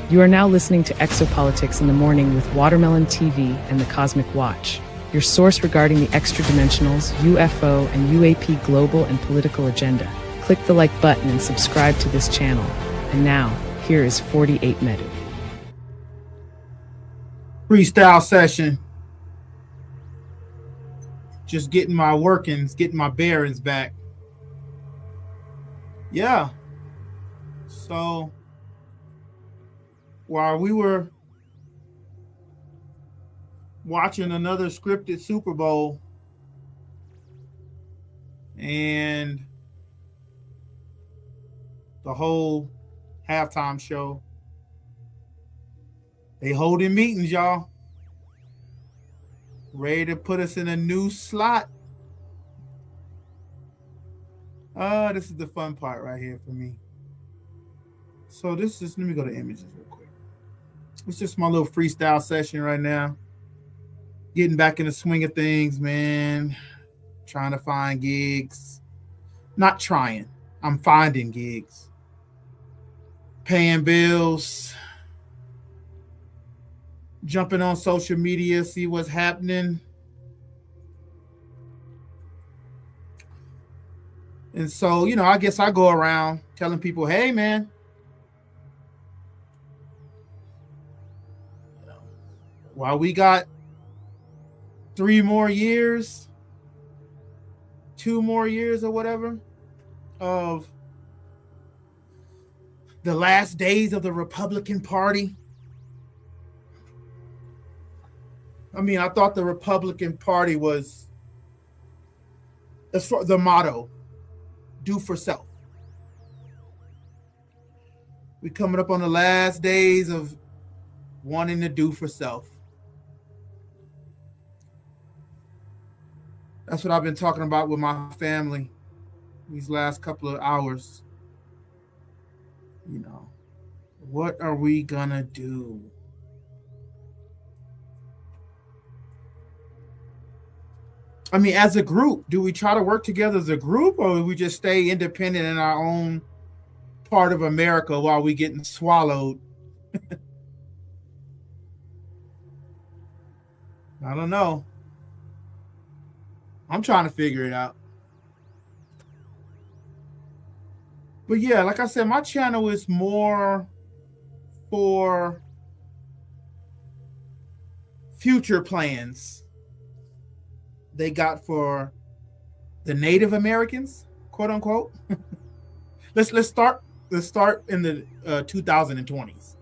You are now listening to Exopolitics in the Morning with Watermelon TV and the Cosmic Watch, your source regarding the extra-dimensionals, UFO, and UAP global and political agenda. Click the like button and subscribe to this channel. And now, here is 48 Medu. Freestyle session. Just getting my workings, getting my bearings back. Yeah. So while we were watching another scripted Super Bowl and the whole halftime show, they holding meetings, y'all. Ready to put us in a new slot. This is the fun part right here for me. So this is, let me go to images real quick. It's just my little freestyle session right now. Getting back in the swing of things, man. Trying to find gigs. Not trying. I'm finding gigs. Paying bills. Jumping on social media, see what's happening. And so, I guess I go around telling people, hey, man, while we got 3 more years, 2 more years or whatever of the last days of the Republican Party. I mean, I thought the Republican Party was the motto, do for self. We're coming up on the last days of wanting to do for self. That's what I've been talking about with my family these last couple of hours. What are we gonna do? I mean, as a group, do we try to work together as a group, or do we just stay independent in our own part of America while we getting swallowed? I don't know. I'm trying to figure it out. But yeah, like I said, my channel is more for future plans they got for the Native Americans, quote unquote. Let's start in the 2020s.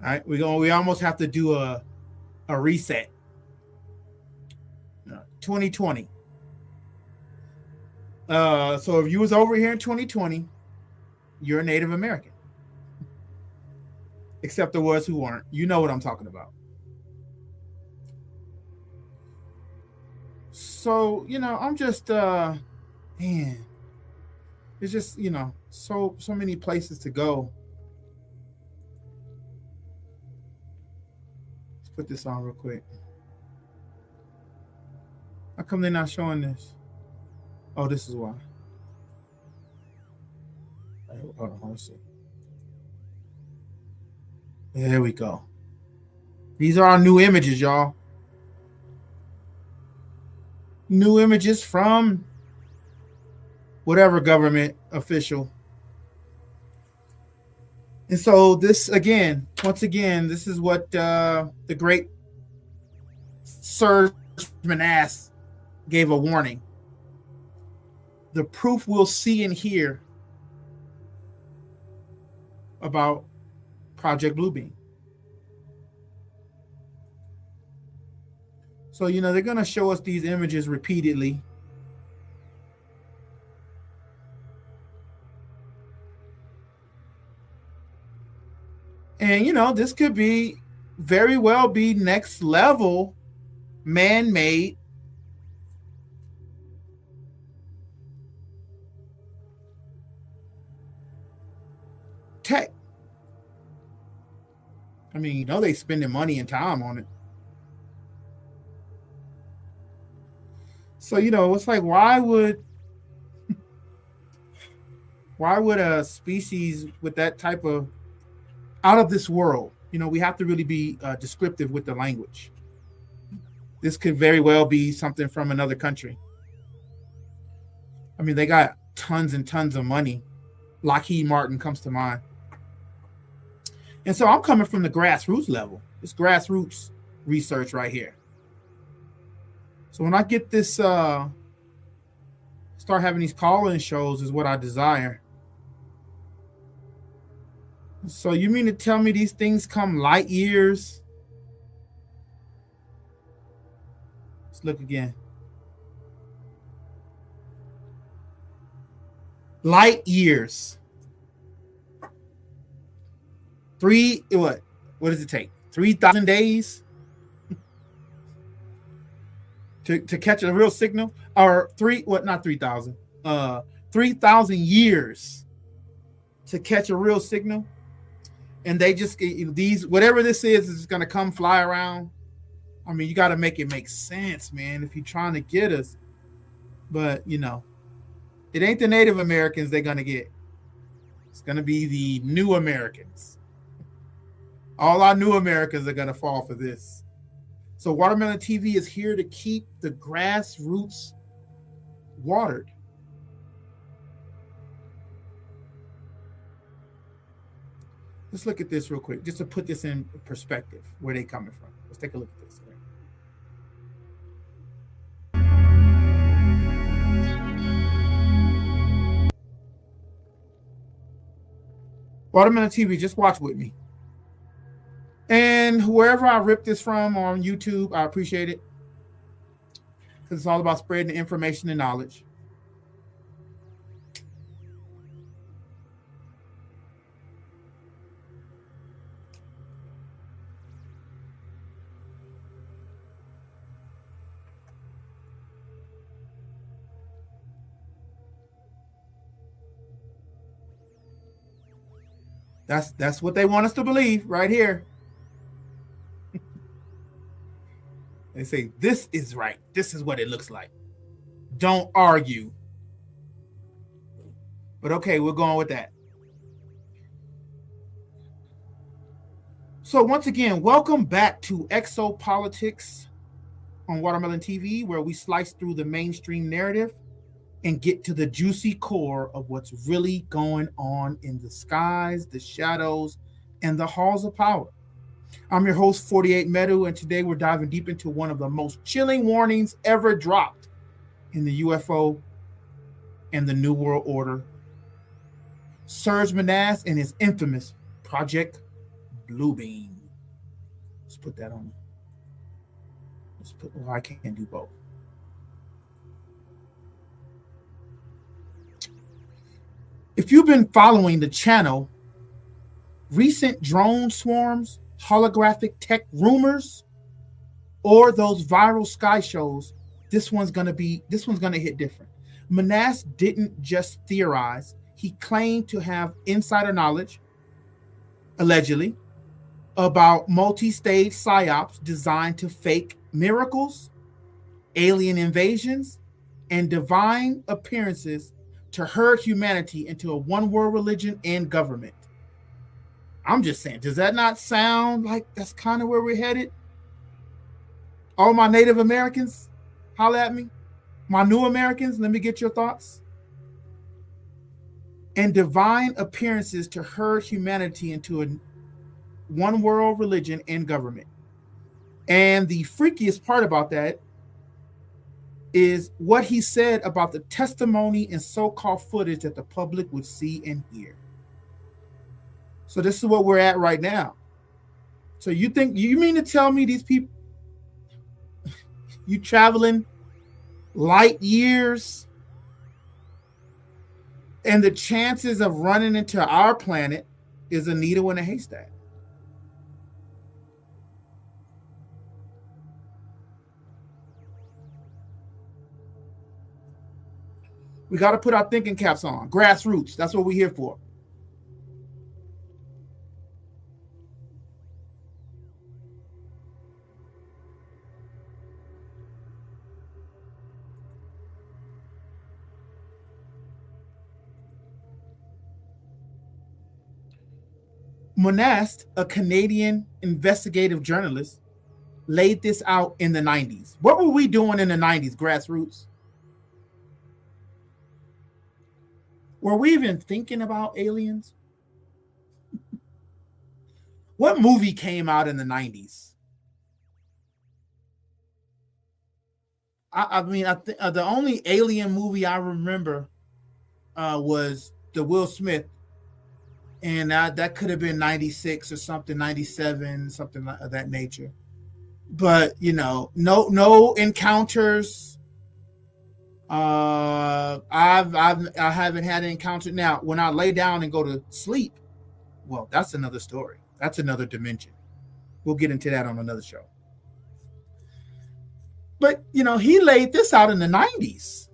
All right, we almost have to do a reset. 2020. So if you was over here in 2020, you're a Native American. Except the ones who weren't. You know what I'm talking about. So, I'm just man, it's just, so many places to go. Let's put this on real quick. How come they're not showing this? Oh, this is why. Hold on, let's see. There we go. These are our new images, y'all. New images from whatever government official. And so this, once again, this is what the great Serge Monast gave a warning. The proof we'll see and hear about Project Bluebeam. So, they're going to show us these images repeatedly. And, this could very well be next level man-made tech. I mean, they spending money and time on it. So, it's like, why would a species with that type of out of this world. You know, we have to really be descriptive with the language. This could very well be something from another country. I mean, they got tons and tons of money. Lockheed Martin comes to mind. And so I'm coming from the grassroots level. It's grassroots research right here. So when I get this, start having these call-in shows is what I desire. So you mean to tell me these things come light years? Let's look again. Light years. What does it take? 3,000 days to catch a real signal? Or not 3,000. 3,000 years to catch a real signal. And they just, whatever this is going to come fly around. I mean, you got to make it make sense, man, if you're trying to get us. But, it ain't the Native Americans they're going to get. It's going to be the new Americans. All our new Americans are going to fall for this. So Watermelon TV is here to keep the grassroots watered. Let's look at this real quick, just to put this in perspective, where they coming from. Let's take a look at this. Watermelon TV, just watch with me. And wherever I rip this from on YouTube, I appreciate it. Because it's all about spreading the information and knowledge. That's what they want us to believe right here. They say, this is right. This is what it looks like. Don't argue. But okay, we're going with that. So once again, welcome back to Exopolitics on Watermelon TV, where we slice through the mainstream narrative and get to the juicy core of what's really going on in the skies, the shadows, and the halls of power. I'm your host, 48 Medu, and today we're diving deep into one of the most chilling warnings ever dropped in the UFO and the New World Order. Serge Monast and his infamous Project Bluebeam. Let's put that on. I can't do both. If you've been following the channel, recent drone swarms, holographic tech rumors, or those viral sky shows, this one's gonna hit different. Monast didn't just theorize, he claimed to have insider knowledge, allegedly, about multi-stage psyops designed to fake miracles, alien invasions, and divine appearances to herd humanity into a one-world religion and government. I'm just saying, does that not sound like that's kind of where we're headed? All my Native Americans, holler at me. My new Americans, let me get your thoughts. And divine appearances to herd humanity into a one-world religion and government. And the freakiest part about that is what he said about the testimony and so-called footage that the public would see and hear. So this is what we're at right now. So you mean to tell me these people, you traveling light years, and the chances of running into our planet is a needle in a haystack? We got to put our thinking caps on. Grassroots. That's what we're here for. Monast, a Canadian investigative journalist, laid this out in the 90s. What were we doing in the 90s, grassroots? Were we even thinking about aliens? What movie came out in the 90s? I mean, I think the only alien movie I remember was the Will Smith, and that could have been 96 or something, 97, something of that nature. But no encounters. I haven't had an encounter. Now, when I lay down and go to sleep, well, that's another story. That's another dimension. We'll get into that on another show. But, he laid this out in the 90s.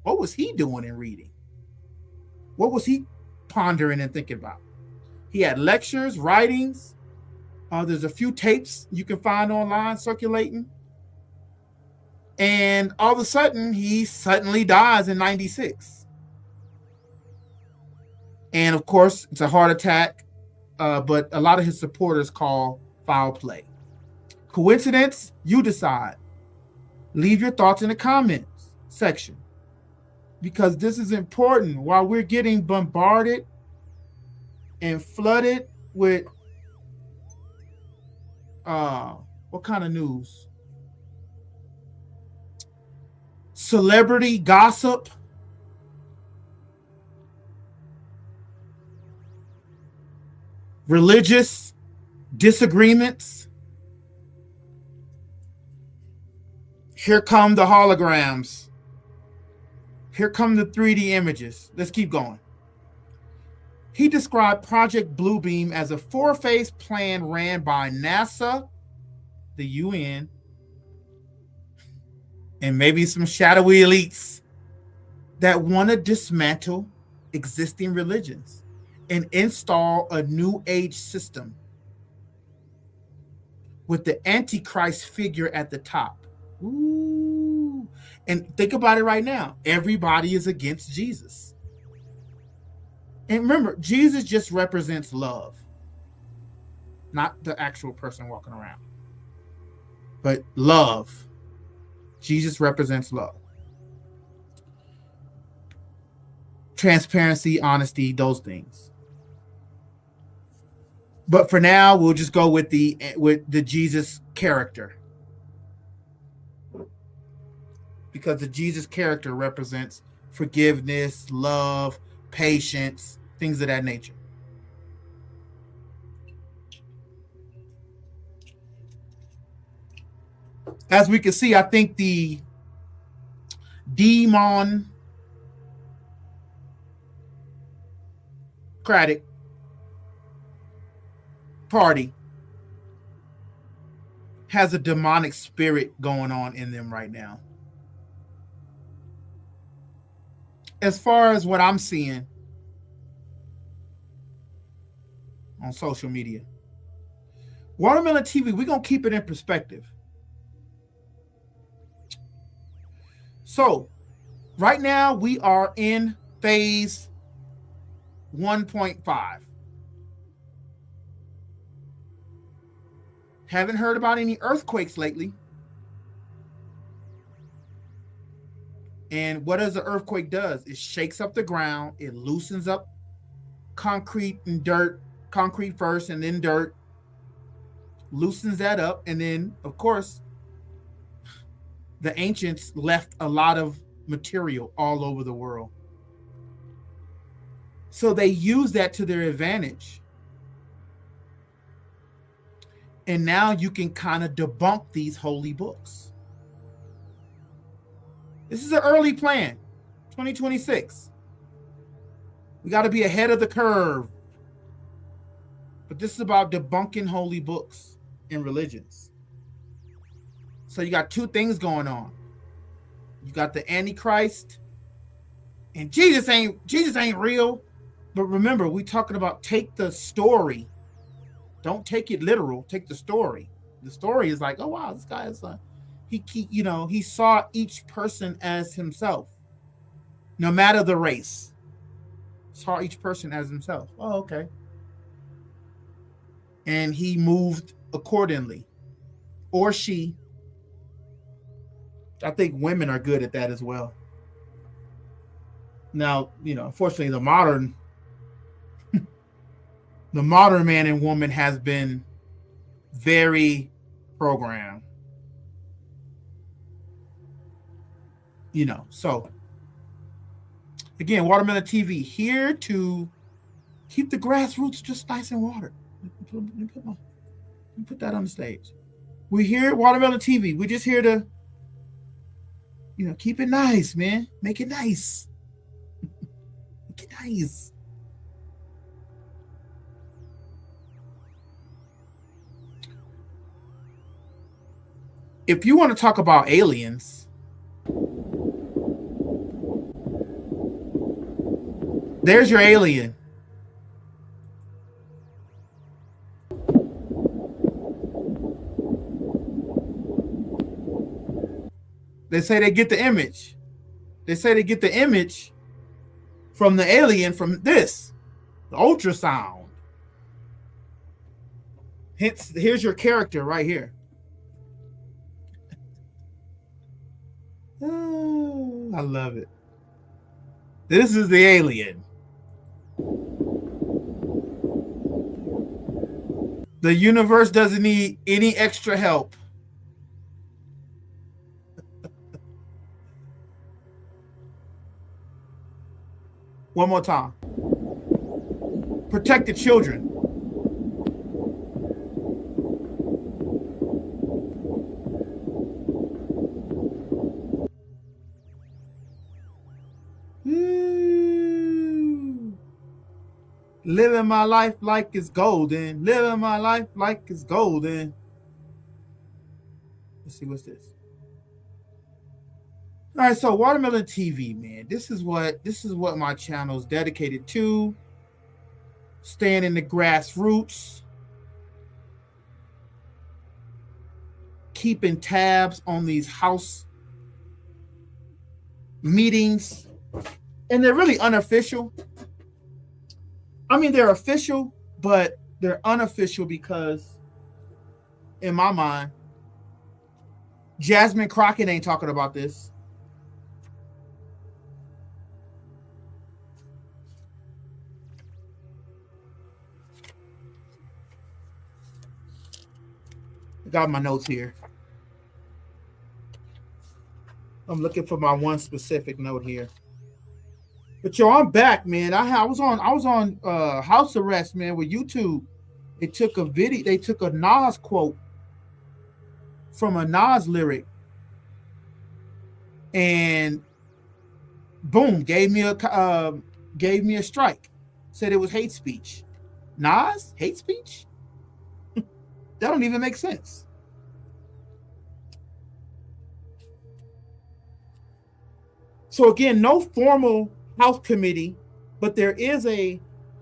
What was he doing and reading? What was he pondering and thinking about? He had lectures, writings. There's a few tapes you can find online circulating. And all of a sudden, he suddenly dies in 96. And, of course, it's a heart attack. But a lot of his supporters call foul play. Coincidence? You decide. Leave your thoughts in the comments section, because this is important. While we're getting bombarded and flooded with what kind of news? Celebrity gossip, religious disagreements. Here come the holograms. Here come the 3D images. Let's keep going. He described Project Bluebeam as a 4-phase plan ran by NASA, the UN, and maybe some shadowy elites that want to dismantle existing religions and install a new age system with the Antichrist figure at the top. Ooh. And think about it right now. Everybody is against Jesus. And remember, Jesus just represents love, not the actual person walking around, but love. Jesus represents love. Transparency, honesty, those things. But for now, we'll just go with the Jesus character, because the Jesus character represents forgiveness, love, patience, things of that nature. As we can see, I think the Democratic Party has a demonic spirit going on in them right now. As far as what I'm seeing on social media, Watermelon TV, we're going to keep it in perspective. So, right now we are in phase 1.5. Haven't heard about any earthquakes lately. And what does an earthquake does? It shakes up the ground. It loosens up concrete and dirt. Concrete first and then dirt. Loosens that up. And then, of course, the ancients left a lot of material all over the world. So they use that to their advantage. And now you can kind of debunk these holy books. This is an early plan, 2026. We got to be ahead of the curve. But this is about debunking holy books and religions. So you got two things going on. You got the Antichrist, and Jesus ain't real. But remember, we're talking about take the story. Don't take it literal. Take the story. The story is like, oh wow, this guy is he saw each person as himself, no matter the race. Saw each person as himself. Oh, okay. and he moved accordingly, or she. I think women are good at that as well. Now, unfortunately, the modern man and woman has been very programmed. So again, Watermelon TV here to keep the grassroots just nice and watered. Let me put that on the stage. We're here at Watermelon TV. We're just here to, keep it nice, man. Make it nice. Make it nice. If you want to talk about aliens, there's your alien. They say they get the image. They say they get the image from the alien from this, the ultrasound. Hence, here's your character right here. Oh, I love it. This is the alien. The universe doesn't need any extra help. One more time. Protect the children. Living my life like it's golden. Living my life like it's golden. Let's see, what's this? All right, so Watermelon TV, man. This is what my channel is dedicated to. Staying in the grassroots. Keeping tabs on these house meetings. And they're really unofficial. I mean, they're official, but they're unofficial because, in my mind, Jasmine Crockett ain't talking about this. I got my notes here. I'm looking for my one specific note here. But yo, I'm back, man. I was on house arrest, man, with YouTube. They took a Nas quote from a Nas lyric, and boom, gave me a strike. Said it was hate speech. Nas, hate speech? That don't even make sense. So again, no formal House committee, but there is a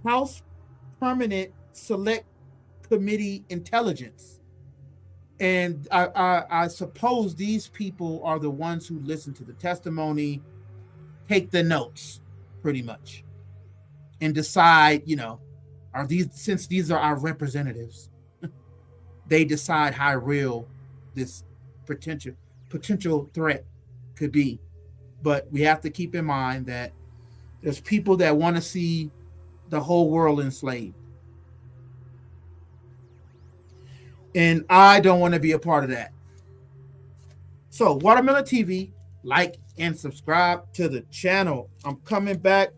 House Permanent Select Committee Intelligence. And I suppose these people are the ones who listen to the testimony, take the notes, pretty much, and decide, since these are our representatives, they decide how real this potential threat could be. But we have to keep in mind that there's people that want to see the whole world enslaved. And I don't want to be a part of that. So, Watermelon TV, like and subscribe to the channel. I'm coming back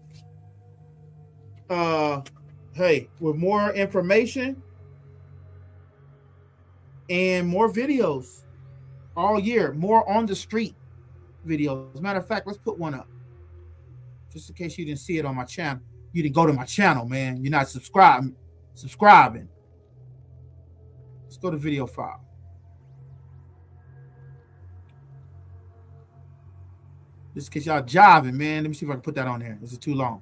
with more information and more videos all year, more on the street videos. As a matter of fact, let's put one up. Just in case you didn't see it on my channel. You didn't go to my channel, man. You're not subscribing. Let's go to video file. Just in case y'all jiving, man. Let me see if I can put that on there. Is it too long?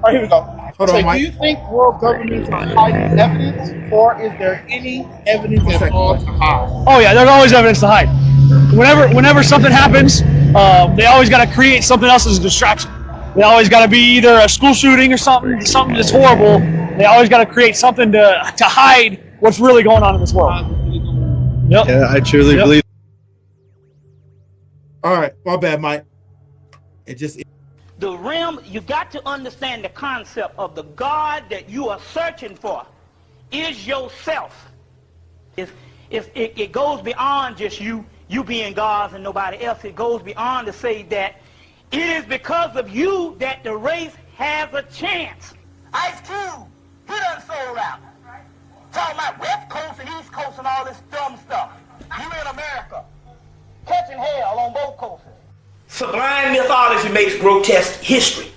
All right, here we go. Hold on, Mike. Do you think world governments are hiding evidence, or is there any evidence at all to hide? Oh yeah, there's always evidence to hide. whenever something happens, they always got to create something else as a distraction. They always got to be either a school shooting or something that's horrible. They always got to create something to hide what's really going on in this world. Yep. Yeah, I truly believe. All right, my bad, Mike. The realm, you got to understand the concept of the God that you are searching for is yourself. It goes beyond just you being God's and nobody else. It goes beyond to say that it is because of you that the race has a chance. Ice Cube, he done sold out. Talking about West Coast and East Coast and all this dumb stuff. You in America, catching hell on both coasts. Sublime mythology makes grotesque history.